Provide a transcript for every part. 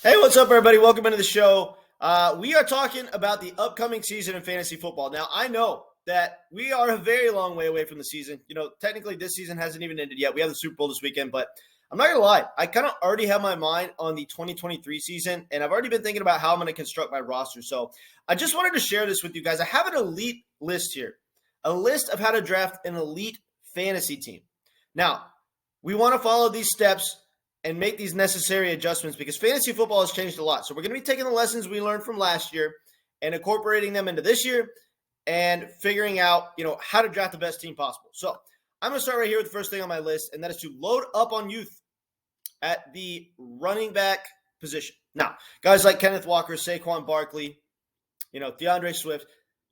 Hey, what's up, everybody? Welcome into the show. We are talking about the upcoming season in fantasy football. Now, I know that we are a very long way away from the season. Technically, this season hasn't even ended yet. We have the Super Bowl this weekend, but I'm not going to lie. I kind of already have my mind on the 2023 season, and I've already been thinking about how I'm going to construct my roster. So I just wanted to share this with you guys. I have an elite list here, a list of how to draft an elite fantasy team. Now, we want to follow these steps and make these necessary adjustments because fantasy football has changed a lot. So we're going to be taking the lessons we learned from last year and incorporating them into this year and figuring out, how to draft the best team possible. So I'm going to start right here with the first thing on my list, and that is to load up on youth at the running back position. Now, guys like Kenneth Walker, Saquon Barkley, DeAndre Swift,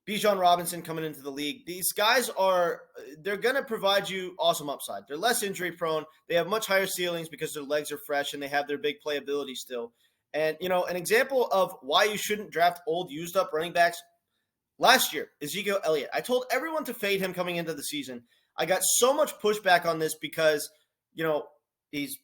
Bijan Robinson coming into the league. These guys they're going to provide you awesome upside. They're less injury prone. They have much higher ceilings because their legs are fresh and they have their big playability still. And, an example of why you shouldn't draft old, used up running backs last year, Ezekiel Elliott. I told everyone to fade him coming into the season. I got so much pushback on this because, he's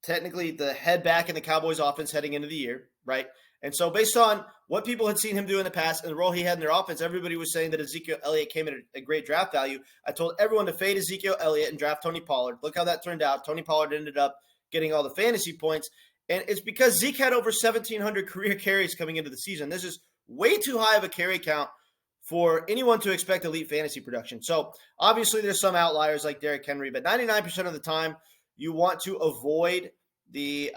technically the head back in the Cowboys offense heading into the year, right? And so based on what people had seen him do in the past and the role he had in their offense, everybody was saying that Ezekiel Elliott came at a great draft value. I told everyone to fade Ezekiel Elliott and draft Tony Pollard. Look how that turned out. Tony Pollard ended up getting all the fantasy points. And it's because Zeke had over 1,700 career carries coming into the season. This is way too high of a carry count for anyone to expect elite fantasy production. So obviously there's some outliers like Derrick Henry, but 99% of the time you want to avoid the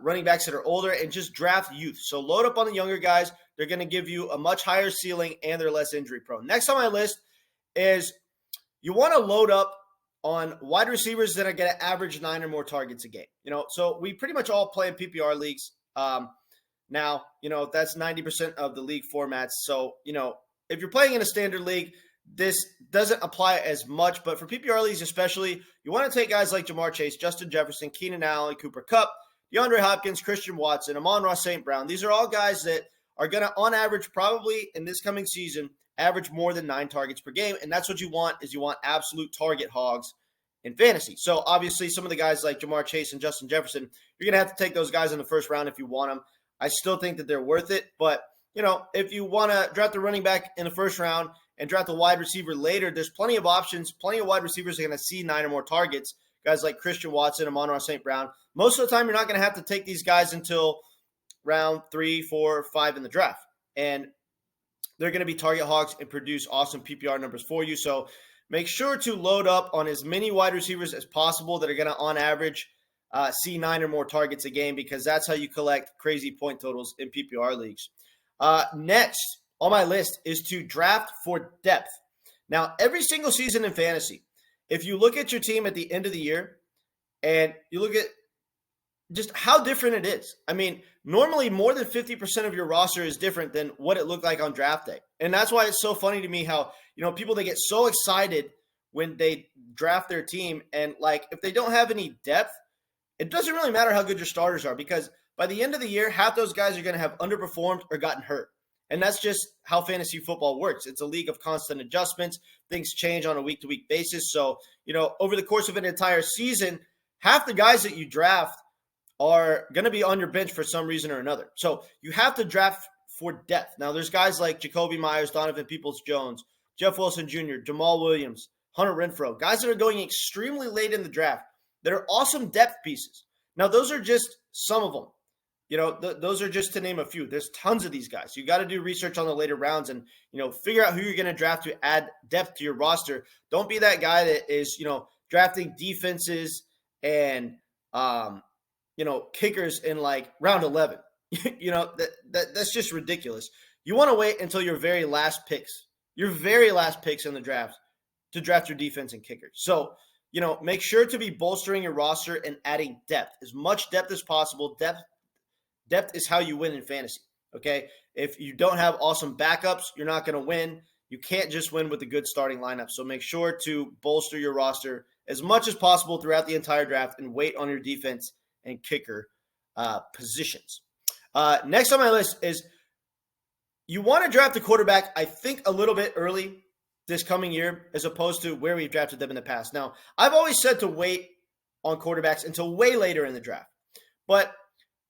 running backs that are older and just draft youth. So load up on the younger guys. They're going to give you a much higher ceiling and they're less injury prone. Next on my list is you want to load up on wide receivers that are going to average 9 or more targets a game. So we pretty much all play in PPR leagues. Now, that's 90% of the league formats. So, if you're playing in a standard league, this doesn't apply as much, but for PPR leagues especially, you want to take guys like Jamar Chase, Justin Jefferson, Keenan Allen, Cooper Kupp, DeAndre Hopkins, Christian Watson, Amon-Ra St. Brown. These are all guys that are going to, on average, probably in this coming season, average more than 9 targets per game, and that's what you want absolute target hogs in fantasy. So obviously some of the guys like Jamar Chase and Justin Jefferson, you're going to have to take those guys in the first round if you want them. I still think that they're worth it, but if you want to draft the running back in the first round and draft a wide receiver later, there's plenty of options. Plenty of wide receivers are going to see 9 or more targets. Guys like Christian Watson, Amon-Ra St. Brown. Most of the time, you're not going to have to take these guys until round 3, 4, 5 in the draft. And they're going to be target hogs and produce awesome PPR numbers for you. So make sure to load up on as many wide receivers as possible that are going to, on average, see 9 or more targets a game because that's how you collect crazy point totals in PPR leagues. Next on my list is to draft for depth. Now, every single season in fantasy, if you look at your team at the end of the year and you look at just how different it is. I mean, normally more than 50% of your roster is different than what it looked like on draft day. And that's why it's so funny to me how, people, they get so excited when they draft their team. And if they don't have any depth, it doesn't really matter how good your starters are because by the end of the year, half those guys are going to have underperformed or gotten hurt. And that's just how fantasy football works. It's a league of constant adjustments. Things change on a week-to-week basis. So, over the course of an entire season, half the guys that you draft are going to be on your bench for some reason or another. So you have to draft for depth. Now, there's guys like Jacoby Myers, Donovan Peoples-Jones, Jeff Wilson Jr., Jamal Williams, Hunter Renfrow, guys that are going extremely late in the draft that are awesome depth pieces. Now, those are just some of them. Those are just to name a few. There's tons of these guys. You got to do research on the later rounds and, figure out who you're going to draft to add depth to your roster. Don't be that guy that is, drafting defenses and, kickers in round 11. That's just ridiculous. You want to wait until your very last picks in the draft to draft your defense and kickers. So, make sure to be bolstering your roster and adding depth, as much depth as possible. Depth is how you win in fantasy, okay? If you don't have awesome backups, you're not going to win. You can't just win with a good starting lineup. So make sure to bolster your roster as much as possible throughout the entire draft and wait on your defense and kicker positions. Next on my list is you want to draft a quarterback, I think, a little bit early this coming year as opposed to where we've drafted them in the past. Now, I've always said to wait on quarterbacks until way later in the draft. But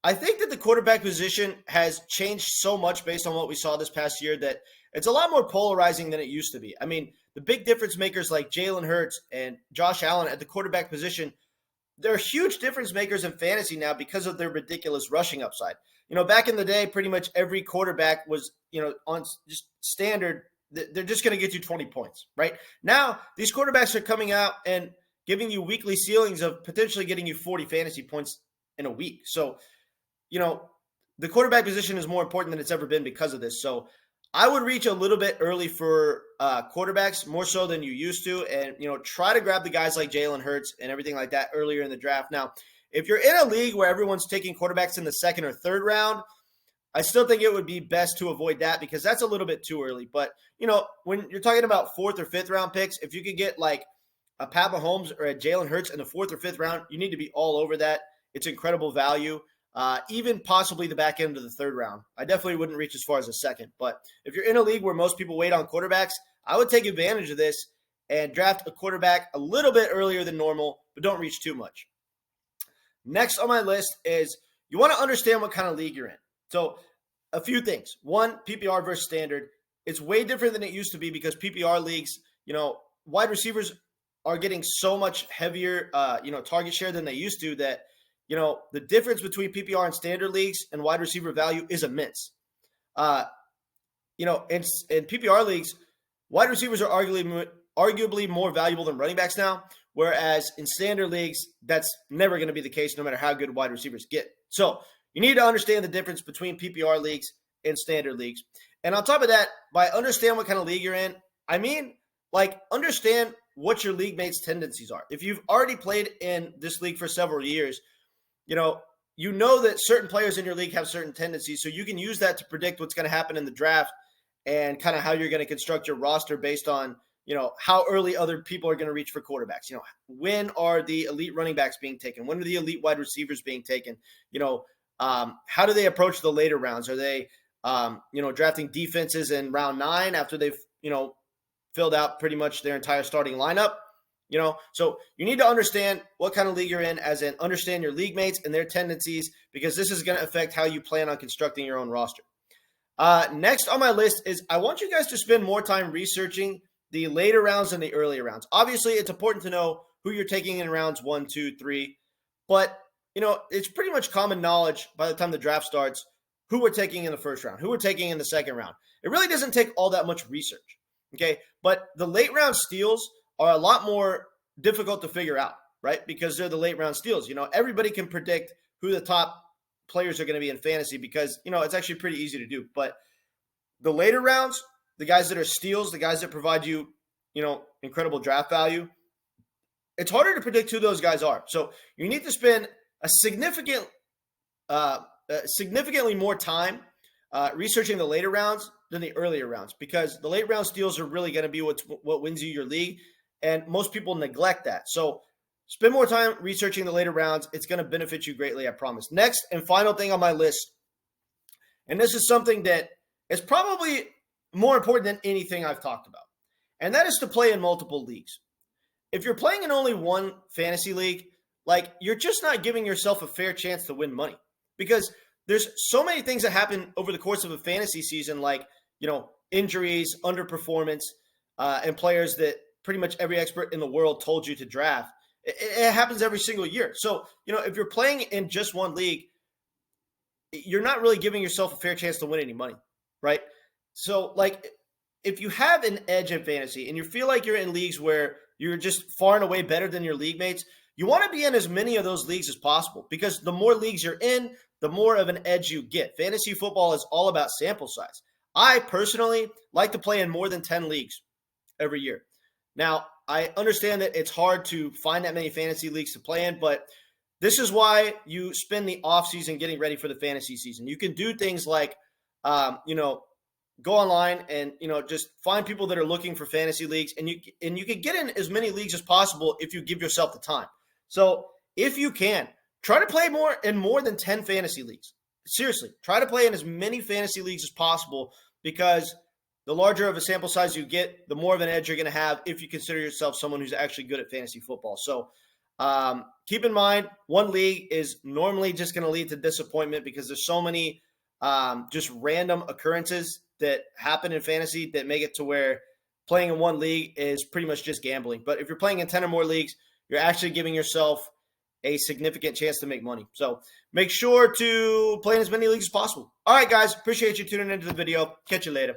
I think that the quarterback position has changed so much based on what we saw this past year that it's a lot more polarizing than it used to be. I mean, the big difference makers like Jalen Hurts and Josh Allen at the quarterback position, they're huge difference makers in fantasy now because of their ridiculous rushing upside. Back in the day, pretty much every quarterback was, on just standard, they're just going to get you 20 points, right? Now, these quarterbacks are coming out and giving you weekly ceilings of potentially getting you 40 fantasy points in a week. So, the quarterback position is more important than it's ever been because of this. So I would reach a little bit early for quarterbacks, more so than you used to, and try to grab the guys like Jalen Hurts and everything like that earlier in the draft. Now, if you're in a league where everyone's taking quarterbacks in the second or third round, I still think it would be best to avoid that because that's a little bit too early. But when you're talking about fourth or fifth round picks, if you could get like a Pat Mahomes or a Jalen Hurts in the fourth or fifth round, you need to be all over that. It's incredible value. Even possibly the back end of the third round. I definitely wouldn't reach as far as a second. But if you're in a league where most people wait on quarterbacks, I would take advantage of this and draft a quarterback a little bit earlier than normal, but don't reach too much. Next on my list is you want to understand what kind of league you're in. So a few things. One, PPR versus standard. It's way different than it used to be because PPR leagues, wide receivers are getting so much heavier, target share than they used to that the difference between PPR and standard leagues and wide receiver value is immense. In PPR leagues, wide receivers are arguably more valuable than running backs now, whereas in standard leagues, that's never going to be the case no matter how good wide receivers get. So you need to understand the difference between PPR leagues and standard leagues. And on top of that, by understand what kind of league you're in, I mean, understand what your league mates' tendencies are. If you've already played in this league for several years, you know that certain players in your league have certain tendencies, so you can use that to predict what's going to happen in the draft and kind of how you're going to construct your roster based on, how early other people are going to reach for quarterbacks. When are the elite running backs being taken? When are the elite wide receivers being taken? How do they approach the later rounds? Are they, drafting defenses in round 9 after they've, filled out pretty much their entire starting lineup? So you need to understand what kind of league you're in, as in understand your league mates and their tendencies, because this is going to affect how you plan on constructing your own roster. Next on my list is I want you guys to spend more time researching the later rounds than the earlier rounds. Obviously, it's important to know who you're taking in rounds 1, 2, 3, but it's pretty much common knowledge by the time the draft starts who we're taking in the first round, who we're taking in the second round. It really doesn't take all that much research, okay? But the late round steals are a lot more difficult to figure out, right? Because they're the late round steals. Everybody can predict who the top players are going to be in fantasy because, it's actually pretty easy to do. But the later rounds, the guys that are steals, the guys that provide you, incredible draft value, it's harder to predict who those guys are. So you need to spend a significantly more time researching the later rounds than the earlier rounds, because the late round steals are really going to be what wins you your league. And most people neglect that. So spend more time researching the later rounds. It's going to benefit you greatly, I promise. Next and final thing on my list, and this is something that is probably more important than anything I've talked about, and that is to play in multiple leagues. If you're playing in only one fantasy league, you're just not giving yourself a fair chance to win money, because there's so many things that happen over the course of a fantasy season, injuries, underperformance, and players that pretty much every expert in the world told you to draft. It happens every single year. So, if you're playing in just one league, you're not really giving yourself a fair chance to win any money, right? So, if you have an edge in fantasy and you feel like you're in leagues where you're just far and away better than your league mates, you want to be in as many of those leagues as possible, because the more leagues you're in, the more of an edge you get. Fantasy football is all about sample size. I personally like to play in more than 10 leagues every year. Now, I understand that it's hard to find that many fantasy leagues to play in, but this is why you spend the offseason getting ready for the fantasy season. You can do things like, go online and, just find people that are looking for fantasy leagues, and you can get in as many leagues as possible if you give yourself the time. So if you can, try to play more than 10 fantasy leagues. Seriously, try to play in as many fantasy leagues as possible, because the larger of a sample size you get, the more of an edge you're going to have if you consider yourself someone who's actually good at fantasy football. So Keep in mind, one league is normally just going to lead to disappointment because there's so many just random occurrences that happen in fantasy that make it to where playing in one league is pretty much just gambling. But if you're playing in 10 or more leagues, you're actually giving yourself a significant chance to make money. So make sure to play in as many leagues as possible. All right, guys. Appreciate you tuning into the video. Catch you later.